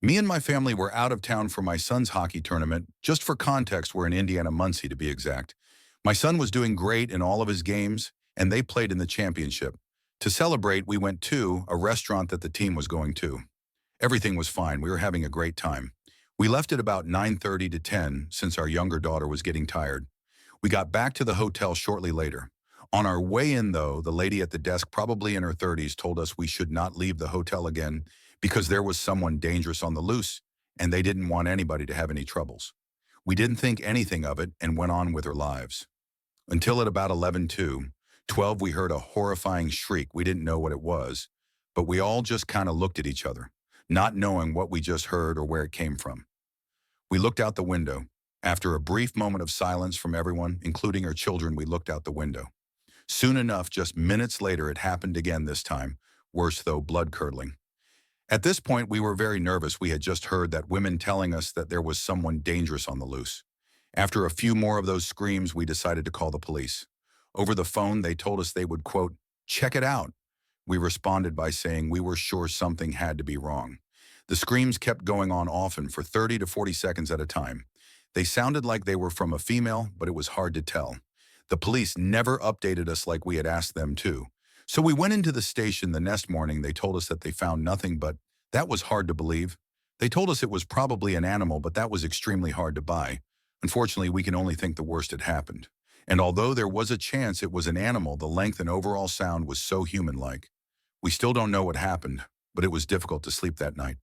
Me and my family were out of town for my son's hockey tournament. Just for context, we're in Indiana, Muncie to be exact. My son was doing great in all of his games, and they played in the championship. To celebrate, we went to a restaurant that the team was going to. Everything was fine. We were having a great time. We left at about 9:30 to 10 since our younger daughter was getting tired. We got back to the hotel shortly later. On our way in, though, the lady at the desk, probably in her 30s, told us we should not leave the hotel again because there was someone dangerous on the loose, and they didn't want anybody to have any troubles. We didn't think anything of it and went on with our lives. Until at about 11:12, we heard a horrifying shriek. We didn't know what it was, but we all just kind of looked at each other, not knowing what we just heard or where it came from. We looked out the window. After a brief moment of silence from everyone, including our children, we looked out the window. Soon enough, just minutes later, it happened again this time, worse though, blood-curdling. At this point, we were very nervous. We had just heard that women telling us that there was someone dangerous on the loose. After a few more of those screams, we decided to call the police. Over the phone, they told us they would, quote, check it out. We responded by saying we were sure something had to be wrong. The screams kept going on often for 30 to 40 seconds at a time. They sounded like they were from a female, but it was hard to tell. The police never updated us like we had asked them to. So we went into the station the next morning. They told us that they found nothing, but that was hard to believe. They told us it was probably an animal, but that was extremely hard to buy. Unfortunately, we can only think the worst had happened. And although there was a chance it was an animal, the length and overall sound was so human-like. We still don't know what happened, but it was difficult to sleep that night.